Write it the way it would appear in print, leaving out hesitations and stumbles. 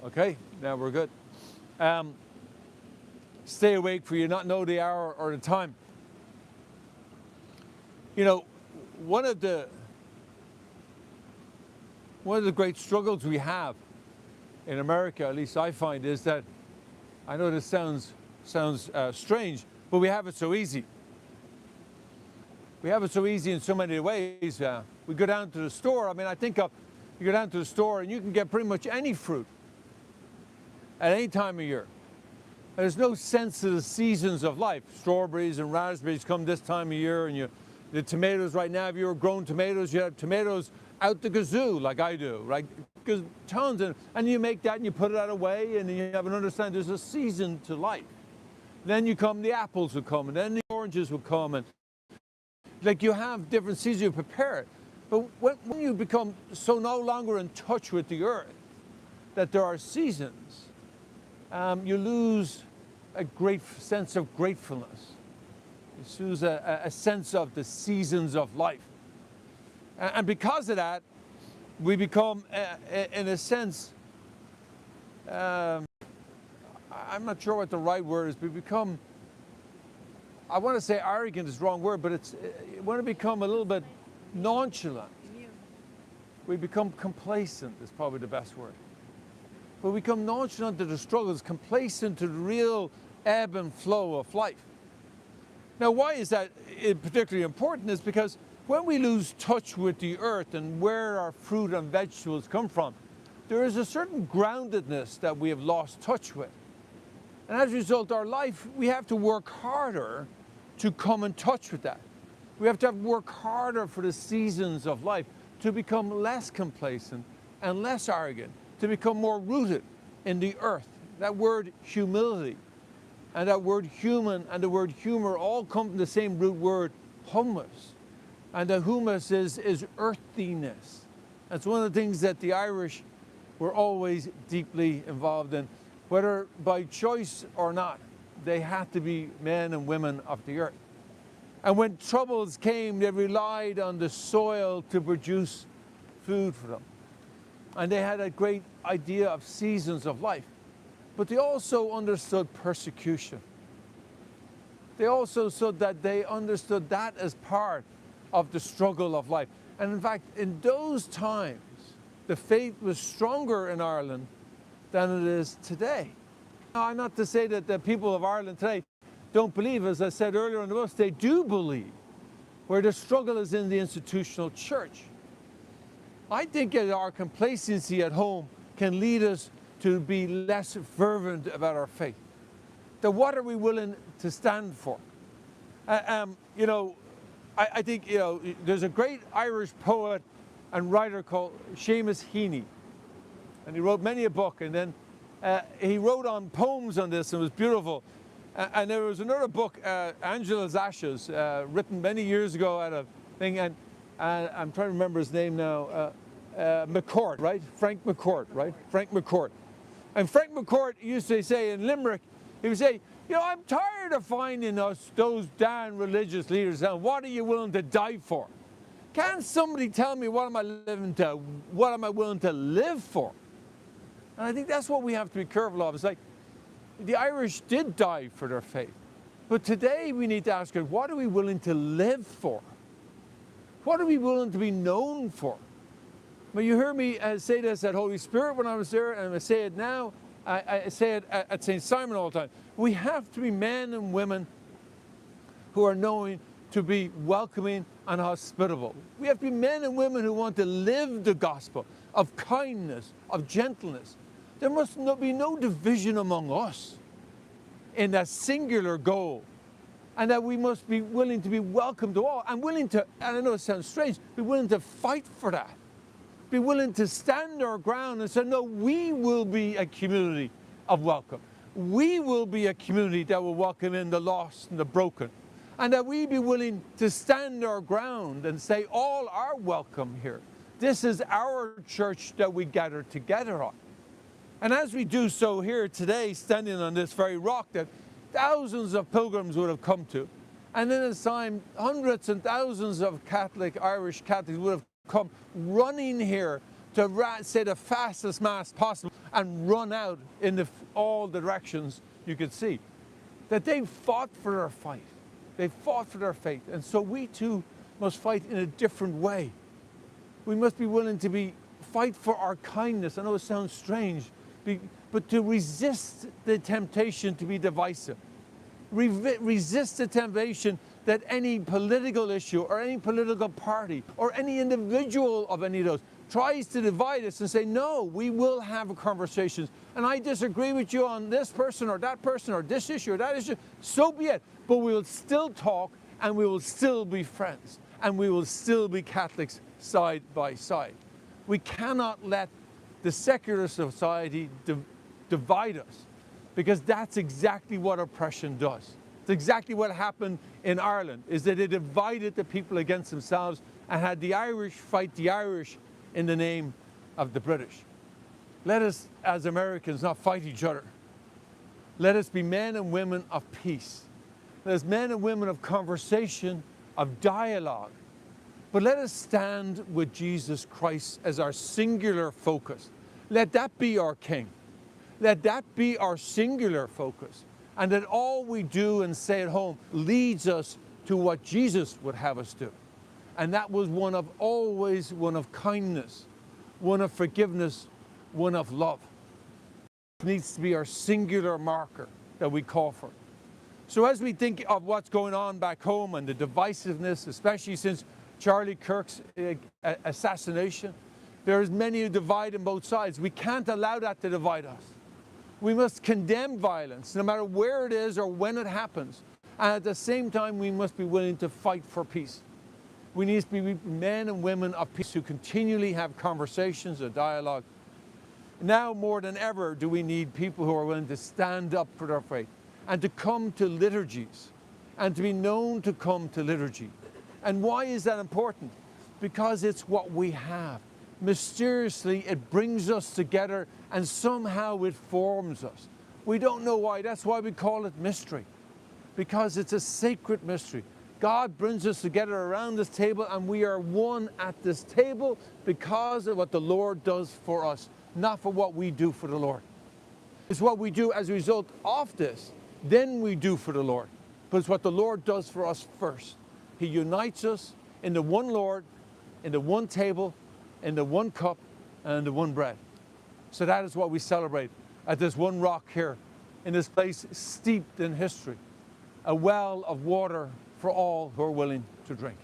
Okay, now we're good. Stay awake for you not know the hour or the time. You know, one of the great struggles we have in America, at least I find, is that, I know this sounds strange, but we have it so easy. We have it so easy in so many ways. We go down to the store. I mean, you go down to the store and you can get pretty much any fruit at any time of year. There's no sense of the seasons of life. Strawberries and raspberries come this time of year, and the tomatoes right now, if you were growing tomatoes, you have tomatoes out the kazoo, like I do, right? Because tons, and you make that and you put it out away, and you have an understanding there's a season to life. Then the apples will come, and then the oranges will come, and like you have different seasons, you prepare it. But when you become so no longer in touch with the earth that there are seasons, you lose a great sense of gratefulness. You lose a sense of the seasons of life. And because of that, we become, in a sense, I'm not sure what the right word is, but we become, I want to say arrogant is the wrong word, but we want to become a little bit nonchalant. We become complacent is probably the best word. But we become nonchalant to the struggles, complacent to the real ebb and flow of life. Now, why is that particularly important? Is because when we lose touch with the earth and where our fruit and vegetables come from, there is a certain groundedness that we have lost touch with. And as a result, our life, we have to work harder to come in touch with that. We have to work harder for the seasons of life to become less complacent and less arrogant, to become more rooted in the earth. That word humility and that word human and the word humor all come from the same root word, humus. And the humus is earthiness. That's one of the things that the Irish were always deeply involved in. Whether by choice or not, they had to be men and women of the earth. And when troubles came, they relied on the soil to produce food for them. And they had a great idea of seasons of life. But they also understood persecution. They also said that they understood that as part of the struggle of life. And in fact, in those times, the faith was stronger in Ireland than it is today. Now, I'm not to say that the people of Ireland today don't believe. As I said earlier in the book, they do believe, where the struggle is in the institutional church. I think that our complacency at home can lead us to be less fervent about our faith. That what are we willing to stand for? You know, I think, you know, there's a great Irish poet and writer called Seamus Heaney, and he wrote many a book, and then he wrote on poems on this, and it was beautiful. And there was another book, Angela's Ashes, written many years ago out of thing, and I'm trying to remember his name now, McCourt, right? Frank McCourt, right? Frank McCourt. And Frank McCourt used to say in Limerick, he would say, you know, I'm tired of finding those damn religious leaders, and what are you willing to die for? Can't somebody tell me what am I willing to live for? And I think that's what we have to be careful of. It's like, the Irish did die for their faith. But today we need to ask us, what are we willing to live for? What are we willing to be known for? Well, you heard me say this at Holy Spirit when I was there, and I say it now. I say it at St. Simon all the time. We have to be men and women who are knowing to be welcoming and hospitable. We have to be men and women who want to live the gospel of kindness, of gentleness. There must be no division among us in that singular goal, and that we must be willing to be welcome to all, and willing to, and I know it sounds strange, be willing to fight for that. Be willing to stand our ground and say, no, we will be a community of welcome. We will be a community that will welcome in the lost and the broken. And that we be willing to stand our ground and say, all are welcome here. This is our church that we gather together on. And as we do so here today, standing on this very rock that thousands of pilgrims would have come to, and in its time, hundreds and thousands of Irish Catholics would have come running here to say the fastest Mass possible and run out in all directions you could see. That they fought for their fight. They fought for their faith. And so we too must fight in a different way. We must be willing to fight for our kindness. I know it sounds strange, but to resist the temptation to be divisive. Resist the temptation that any political issue or any political party or any individual of any of those tries to divide us and say, no, we will have conversations. And I disagree with you on this person or this issue or that issue. So be it. But we will still talk, and we will still be friends, and we will still be Catholics side by side. We cannot let the secular society divide us, because that's exactly what oppression does. It's exactly what happened in Ireland, is that it divided the people against themselves and had the Irish fight the Irish in the name of the British. Let us, as Americans, not fight each other. Let us be men and women of peace. Let us men and women of conversation, of dialogue. But let us stand with Jesus Christ as our singular focus. Let that be our King. Let that be our singular focus. And that all we do and say at home leads us to what Jesus would have us do. And that was always one of kindness, one of forgiveness, one of love. It needs to be our singular marker that we call for. So as we think of what's going on back home and the divisiveness, especially since Charlie Kirk's assassination, there is many who divide on both sides. We can't allow that to divide us. We must condemn violence, no matter where it is or when it happens. And at the same time, we must be willing to fight for peace. We need to be men and women of peace who continually have conversations, a dialogue. Now more than ever do we need people who are willing to stand up for their faith and to come to liturgies and to be known to come to liturgy. And why is that important? Because it's what we have. Mysteriously, it brings us together and somehow it forms us. We don't know why. That's why we call it mystery, because it's a sacred mystery. God brings us together around this table, and we are one at this table because of what the Lord does for us, not for what we do for the Lord. It's what we do as a result of this, then we do for the Lord. But it's what the Lord does for us first. He unites us in the one Lord, in the one table, in the one cup, and in the one bread. So that is what we celebrate at this one rock here, in this place steeped in history, a well of water for all who are willing to drink.